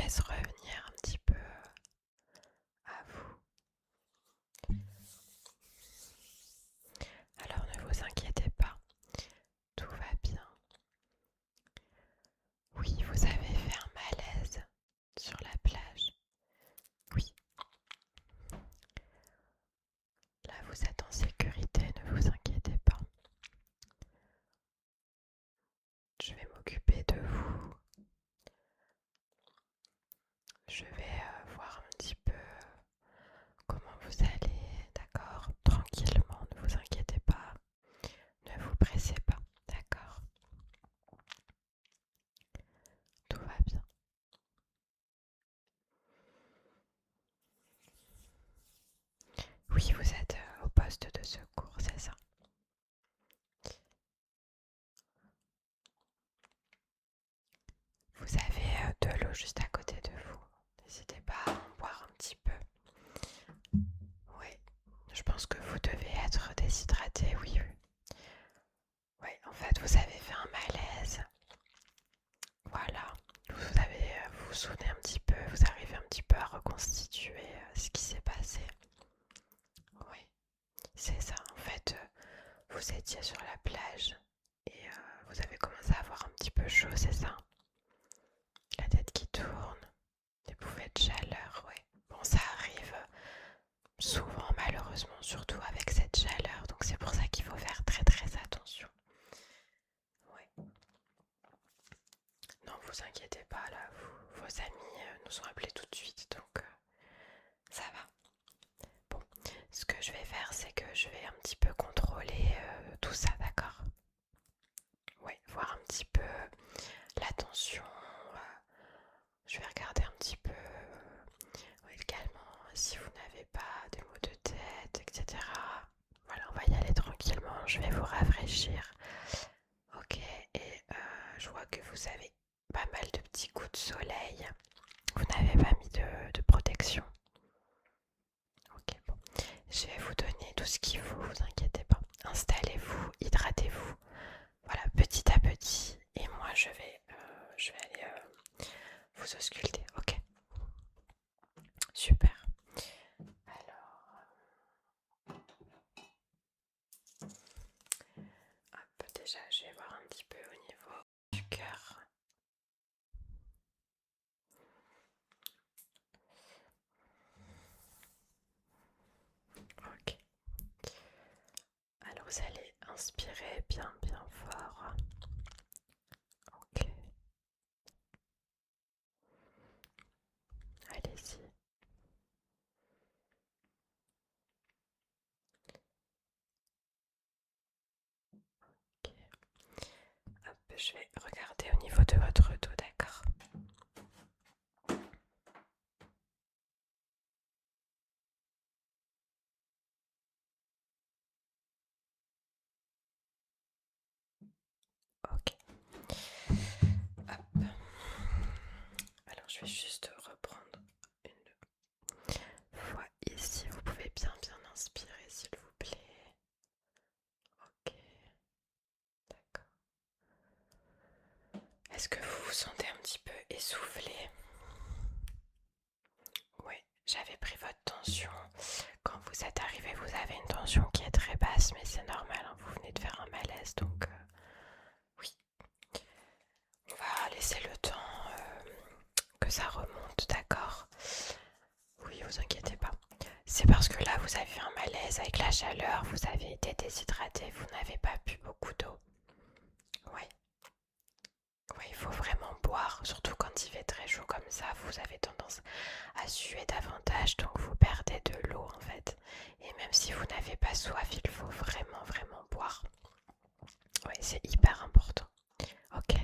laisse revenir un petit peu à vous. Alors ne vous inquiétez pas, tout va bien. Oui, vous avez fait un malaise sur la plage. Oui, là vous êtes en sécurité, ne vous inquiétez pas. Je vais m'occuper de vous. Je vais voir un petit peu comment vous allez, d'accord? Tranquillement, ne vous inquiétez pas. Ne vous pressez pas, d'accord? Tout va bien. Oui, vous êtes au poste de secours, c'est ça? Vous avez de l'eau juste à côté de vous. N'hésitez pas à en boire un petit peu. Oui, je pense que vous devez être déshydraté, oui, oui. Oui, en fait, vous avez fait un malaise. Voilà. Vous vous souvenez un petit peu, vous arrivez un petit peu à reconstituer ce qui s'est passé. Oui, c'est ça. En fait, vous étiez sur la plage et vous avez commencé à avoir un petit peu chaud, c'est ça? La tête qui tourne, des bouffées de chaleur, oui. Bon, ça arrive souvent malheureusement, surtout avec cette chaleur, donc c'est pour ça qu'il faut faire très très attention. Oui. Non, vous inquiétez pas là, vos amis nous ont appelés tout de suite, donc ça va. Bon, ce que je vais faire, c'est que je vais un petit peu contrôler tout ça, d'accord? Oui, voir un petit peu la tension. Je vais regarder un petit peu également si vous n'avez pas des maux de tête, etc. Voilà, on va y aller tranquillement. Je vais vous rafraîchir. Ok, et je vois que vous avez pas mal de petits coups de soleil. Vous n'avez pas mis de protection. Ok, bon. Je vais vous donner tout ce qu'il faut, vous inquiétez pas. Installez-vous, hydratez-vous. Voilà, petit à petit. Et moi, je vais aller vous ausculter. Ok, super. Alors, hop, déjà, je vais voir un petit peu au niveau du cœur. Ok. Alors, vous allez inspirer bien, bien fort. Ok. Allez-y. Ok. Hop, je vais regarder au niveau de votre dos, d'accord? Ok. Hop. Alors, je vais juste reprendre une fois ici. Vous pouvez bien, bien inspirer, s'il vous plaît. Ok. D'accord. Est-ce que vous vous sentez un petit peu essoufflé? Oui, j'avais pris votre tension. Quand vous êtes arrivé, vous avez une tension qui est très basse, mais c'est normal, hein, vous venez de faire un malaise, donc oui. On va laisser le temps que ça remonte, d'accord? Oui, vous inquiétez pas. C'est parce que là, vous avez fait un malaise avec la chaleur, vous avez été déshydraté, vous n'avez pas bu beaucoup d'eau. Oui. Oui, il faut vraiment boire, surtout quand il fait très chaud comme ça, vous avez tendance à suer davantage, donc vous perdez de l'eau en fait. Et même si vous n'avez pas soif, il faut vraiment, vraiment boire. Oui, c'est hyper important. Ok.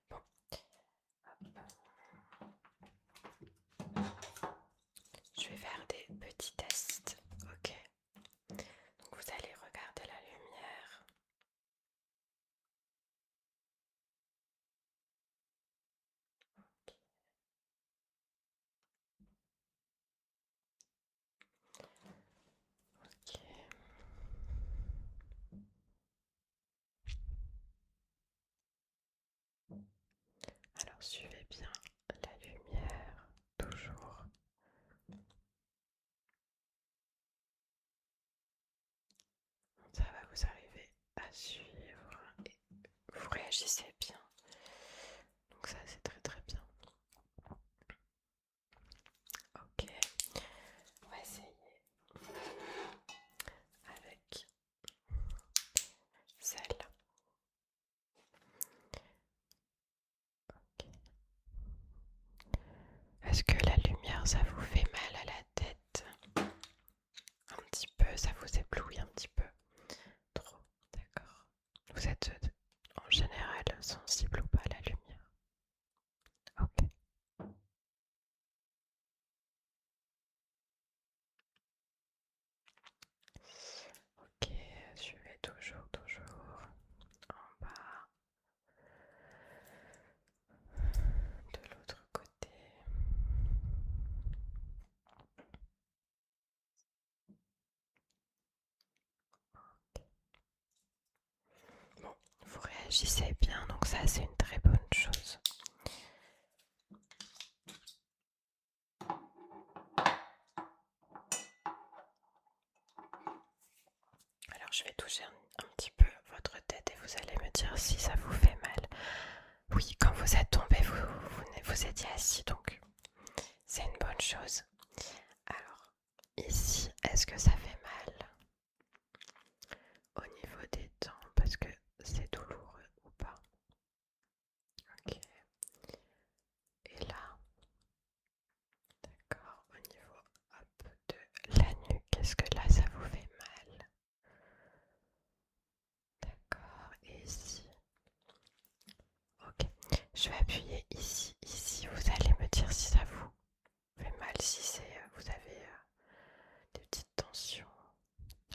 Bon. Je vais faire des petits tests. Ok. Donc vous allez regarder la lumière. Ok. suivre et vous réagissez bien. Donc ça c'est très très bien. Ok, on va essayer avec celle-là. Okay. Est-ce que la lumière ça vous fait mal à la tête? Un petit peu, ça vous éblouit un petit peu? Trop, d'accord. Vous êtes en général sensible ou pas à la lumière? Ok. Ok, je vais toujours en bas. De l'autre côté. Bon, vous réagissez bien, donc ça c'est une très bonne chose. Alors je vais toucher un petit peu votre tête et vous allez me dire si ça vous fait mal. Oui, quand vous êtes tombé, vous étiez assis, donc c'est une bonne chose. Alors, ici, est-ce que ça fait mal au niveau des dents? Parce que c'est douloureux ou pas? Ok. Et là, d'accord, au niveau hop, de la nuque, est-ce que là ça vous fait mal? D'accord, et ici? Ok, je vais appuyer ici, vous allez me dire si ça vous fait mal, si vous avez des petites tensions.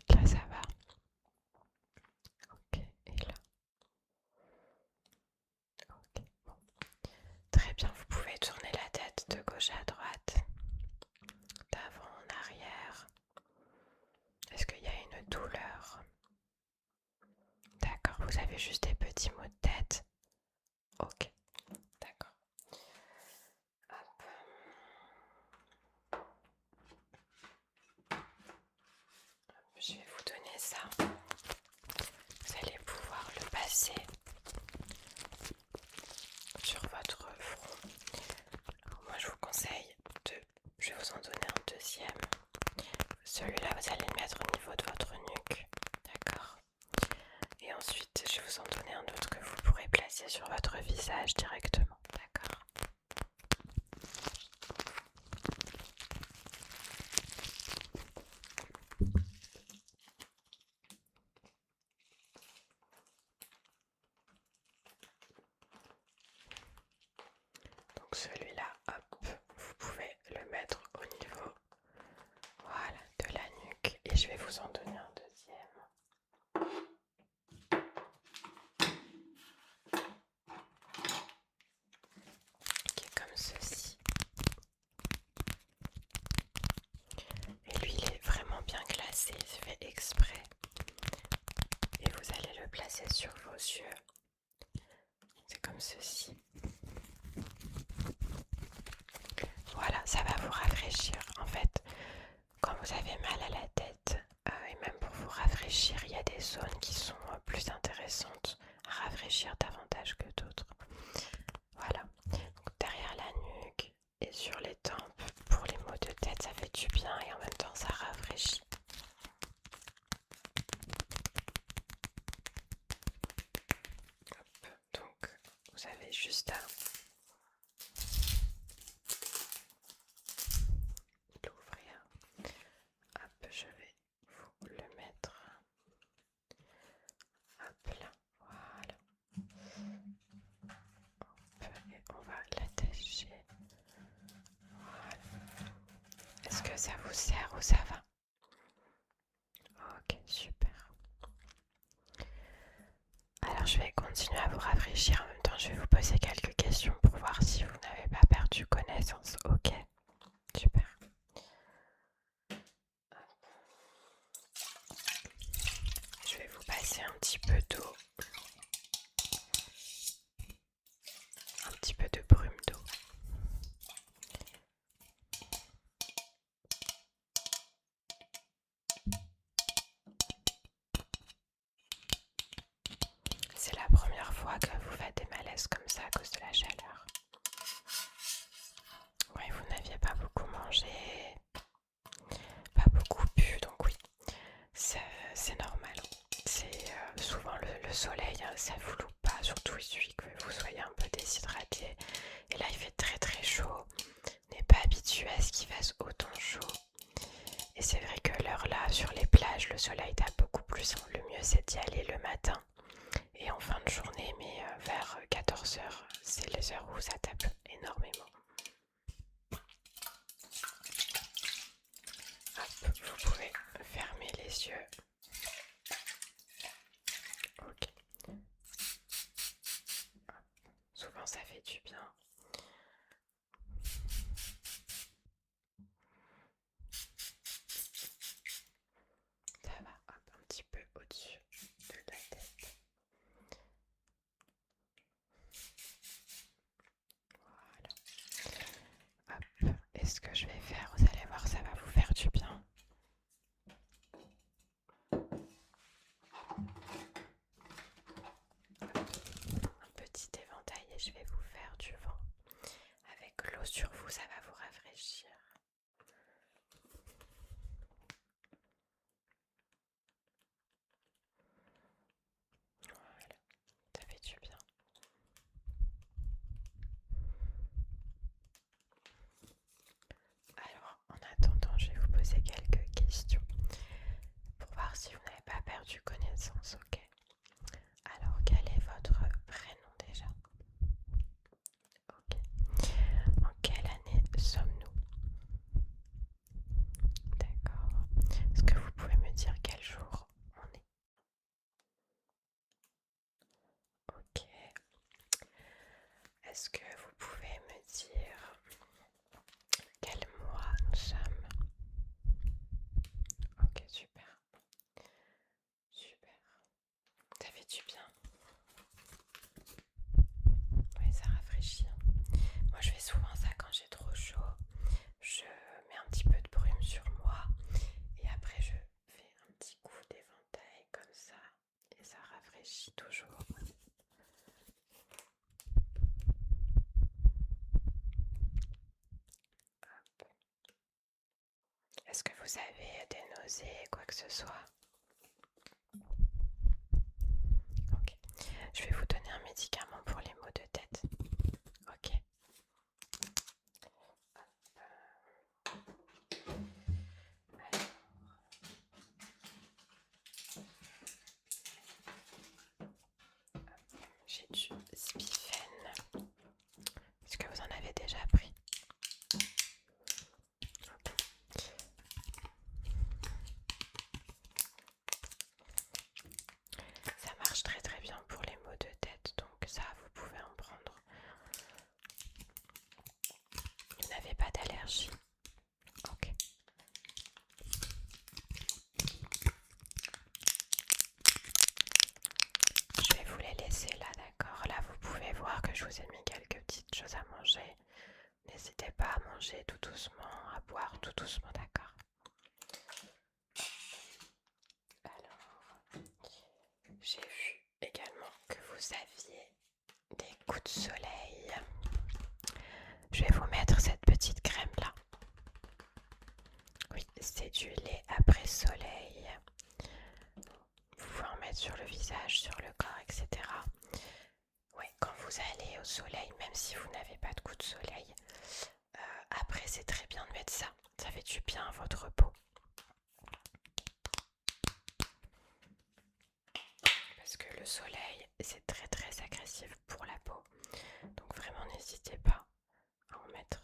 Là ça va. Ok, et là. Ok, bon. Très bien, vous pouvez tourner la tête de gauche à droite, d'avant en arrière. Est-ce qu'il y a une douleur? D'accord, vous avez juste des petits maux de tête. Ok, d'accord. Hop. Je vais vous donner ça. Vous allez pouvoir le passer sur votre front. Alors moi je vous conseille je vais vous en donner un deuxième. Celui-là vous allez le mettre au niveau de votre nuque. D'accord. Et ensuite je vais vous en donner un autre que vous pourrez placer sur votre visage directement. D'accord. Donc celui-là, hop, vous pouvez le mettre au niveau, voilà, de la nuque. Et je vais vous en donner un deuxième. Qui est comme ceci. Et lui, il est vraiment bien glacé, c'est fait exprès. Et vous allez le placer sur vos yeux. C'est comme ceci. Voilà, ça va vous rafraîchir. En fait, quand vous avez mal à la tête, et même pour vous rafraîchir, il y a des zones qui sont plus intéressantes à rafraîchir davantage que d'autres. Voilà, donc derrière la nuque et sur les tempes, pour les maux de tête, ça fait du bien et en même temps ça rafraîchit. Hop, donc vous avez juste à l'ouvrir. Hop, je vais vous le mettre. Hop là, voilà. Hop, et on va l'attacher. Voilà. Est-ce que ça vous sert ou ça va? Ok, super. Alors je vais continuer à vous rafraîchir. En même temps, je vais vous poser quelques questions pour voir si vous n'avez pas perdu connaissance. Ok, super. Je vais vous passer un petit peu d'eau. Un petit peu de brume d'eau. la chaleur. Oui, vous n'aviez pas beaucoup mangé, pas beaucoup bu, donc oui, c'est normal. C'est souvent le soleil, hein, ça vous loupe pas, surtout il suffit que vous soyez un peu déshydraté. Et là, il fait très très chaud. On n'est pas habitué à ce qu'il fasse autant chaud. Et c'est vrai que l'heure là, sur les plages, le soleil tape beaucoup plus. Le mieux, c'est d'y aller le matin et en fin de journée, mais vers 14 heures, c'est les heures où ça tape énormément. Hop, vous pouvez fermer les yeux. Ok. Souvent, ça fait du bien. Ça va, hop, un petit peu au-dessus de la tête. Voilà. Hop, et ce que je vais faire, vous allez voir, ça va vous faire du bien. Un petit éventail et je vais vous faire du vent. Avec l'eau sur vous, ça va vous rafraîchir. Voilà, ça fait du bien. Alors, en attendant, je vais vous poser quelques questions pour voir si vous n'avez pas perdu connaissance, ok? Alors, quel est votre prénom déjà? Ok. En quelle année sommes-nous? D'accord. Est-ce que vous pouvez me dire quel jour on est? Ok. Est-ce que vous pouvez me dire quel mois nous sommes? Ok, super. Super. Ça fait du bien. Oui, ça rafraîchit. Moi, je fais souvent ça quand j'ai trop chaud. Je mets un petit peu de brume sur moi et après je fais un petit coup d'éventail comme ça et ça rafraîchit toujours. Hop. Est-ce que vous avez des nausées, quoi que ce soit? Ok. Je vais vous donner un médicament pour les maux de tête. Ok. J'ai du Spifen. Est-ce que vous en avez déjà pris? Ça marche très très bien pour les maux de tête, donc ça vous pouvez en prendre. Vous n'avez pas d'allergie? Ok. Je vais vous les laisser là, d'accord? Là, vous pouvez voir que je vous ai mis quelques petites choses à manger. N'hésitez pas à manger tout doucement, à boire tout doucement, d'accord? Alors, j'ai vu également que vous aviez des coups de soleil. Je vais vous mettre cette petite crème là. Oui, c'est du lait après soleil. Vous pouvez en mettre sur le visage, sur le corps, etc. Oui, quand vous allez au soleil, même si vous n'avez pas de coup de soleil, après c'est très bien de mettre ça. Ça fait du bien à votre peau. Parce que le soleil, c'est très très agressif pour la peau. Donc vraiment n'hésitez pas à en mettre.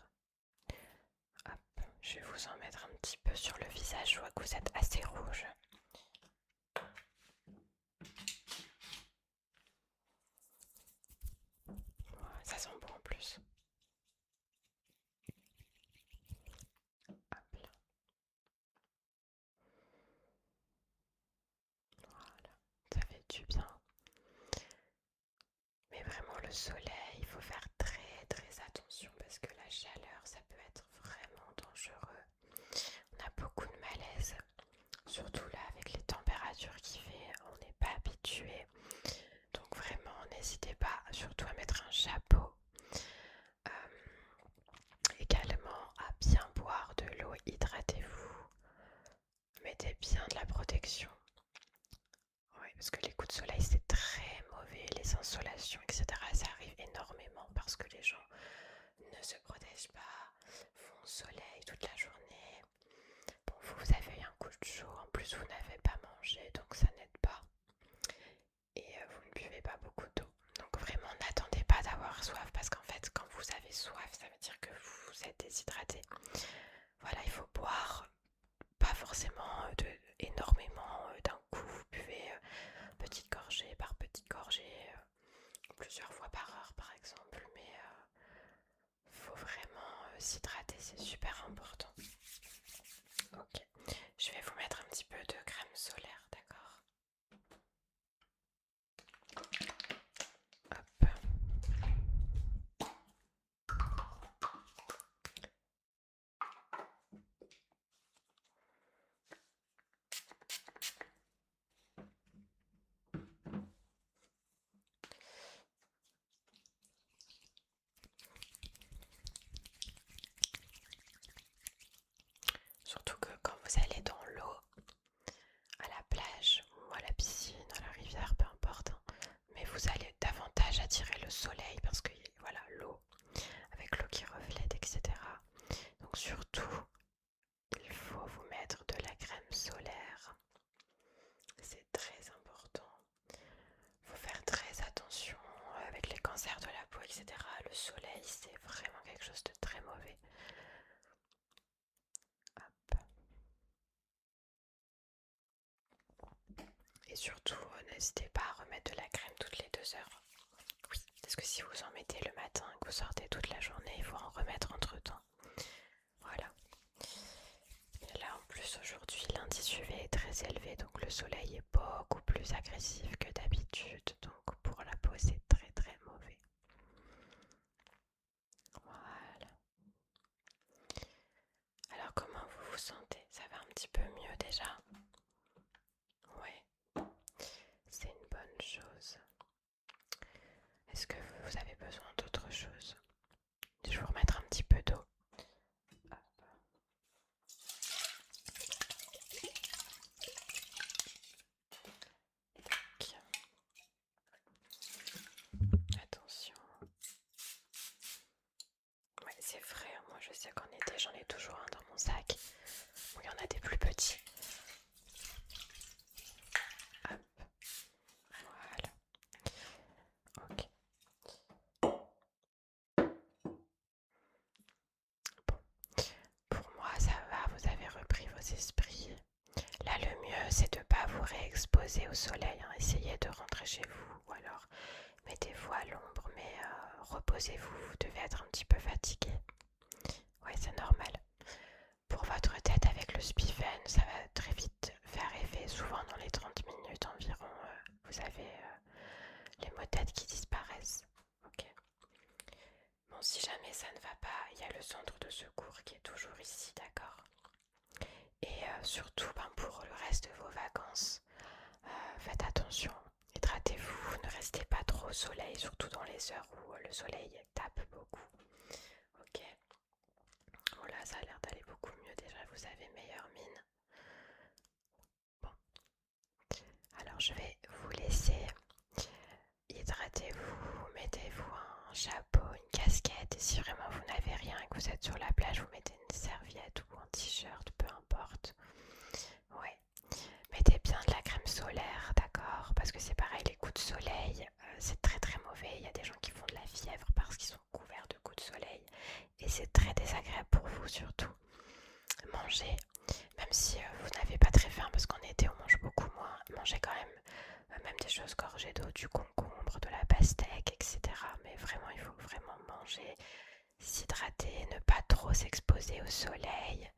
Hop, je vais vous en mettre un petit peu sur le visage. Je vois que vous êtes assez rouge. Voilà, ça sent bon en plus. Hop là. Voilà, ça fait du bien. Mais vraiment le soleil, il faut faire très très attention parce que la chaleur, ça peut être vraiment dangereux. On a beaucoup de malaise, surtout là avec les températures qu'il fait, on n'est pas habitué. Donc vraiment, n'hésitez pas surtout à mettre un chapeau protection. Oui, parce que les coups de soleil c'est très mauvais, les insolations, etc. Ça arrive énormément parce que les gens ne se protègent pas, vont au soleil toute la journée. Bon, vous avez eu un coup de chaud, en plus vous n'avez pas mangé, donc ça n'aide pas. Et vous ne buvez pas beaucoup d'eau. Donc vraiment n'attendez pas d'avoir soif parce qu'en fait quand vous avez soif ça veut dire que vous êtes déshydraté. Voilà, il faut boire pas forcément énormément d'un coup, vous buvez petite gorgée par petite gorgée, plusieurs fois par heure par exemple, mais faut vraiment s'hydrater, c'est super important. Ok, je vais vous mettre un petit peu de crème solaire, d'accord? Hop. Surtout que quand vous allez dans l'eau, à la plage ou à la piscine, à la rivière, peu importe, hein, mais vous allez davantage attirer le soleil parce que voilà, l'eau, avec l'eau qui reflète, etc. Donc surtout, il faut vous mettre de la crème solaire. C'est très important. Il faut faire très attention avec les cancers de la peau, etc. Le soleil, c'est vraiment quelque chose de très mauvais. Hop. Et surtout, n'hésitez pas à remettre de la crème toutes les 2 heures. Oui, parce que si vous en mettez le matin et que vous sortez toute la journée, il faut en remettre entre temps. Voilà. Et là en plus aujourd'hui l'indice UV est très élevé, donc le soleil est beaucoup plus agressif que d'habitude, donc pour la peau c'est très très mauvais. Voilà. Alors comment vous vous sentez? Ça va un petit peu mieux déjà? Oui, c'est une bonne chose. Est-ce que vous avez besoin d'autre chose? Je vais vous remettre un petit peu d'eau. Attention. Ouais, c'est vrai, moi je sais qu'en été j'en ai toujours un dans mon sac. Bon, il y en a des plus petits. Hop. Voilà. Ok. Bon. Pour moi ça va, vous avez repris vos esprits. Là le mieux c'est de ne pas vous réexposer au soleil, hein. Essayez de rentrer chez vous ou alors mettez-vous à l'ombre, mais reposez-vous, vous devez être un petit peu fatigué. Ouais, c'est normal. Pour votre tête avec le Spifen, ça va très vite faire effet, souvent dans les 30 minutes environ, vous avez les maux de tête qui disparaissent. Ok. Bon, si jamais ça ne va pas, il y a le centre de secours qui est toujours ici, d'accord? Et surtout, pour le reste de vos vacances, faites attention, hydratez-vous, ne restez pas trop au soleil, surtout dans les heures où le soleil tape beaucoup. Ok. Bon là, ça a l'air d'aller beaucoup mieux déjà, vous avez meilleure mine. Bon. Alors je vais vous laisser. Hydratez-vous, mettez-vous un chapeau, une casquette, et si vraiment vous n'avez rien et que vous êtes sur la plage, vous mettez une serviette ou un t-shirt, peu importe. Ouais. Mettez bien de la crème solaire, d'accord? Parce que c'est pareil, les coups de soleil, c'est très très mauvais. Il y a des gens qui font de la fièvre parce qu'ils sont couverts de coups de soleil. Et c'est très désagréable pour vous surtout. Mangez, même si vous n'avez pas très faim, parce qu'en été on mange beaucoup moins, mangez quand même des choses gorgées d'eau, du concombre, de la pastèque, etc. Mais vraiment, il faut vraiment manger, s'hydrater, ne pas trop s'exposer au soleil.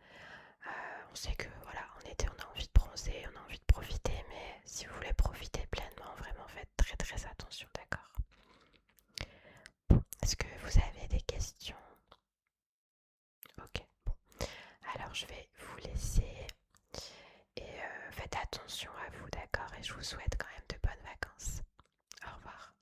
On sait que voilà, en été on a envie de bronzer, on a envie de profiter, mais si vous voulez profiter pleinement, vraiment faites très très attention, d'accord? Bon, est-ce que vous avez des questions? Ok, bon. Alors je vais vous laisser et faites attention à vous, d'accord? Et je vous souhaite quand même de bonnes vacances. Au revoir.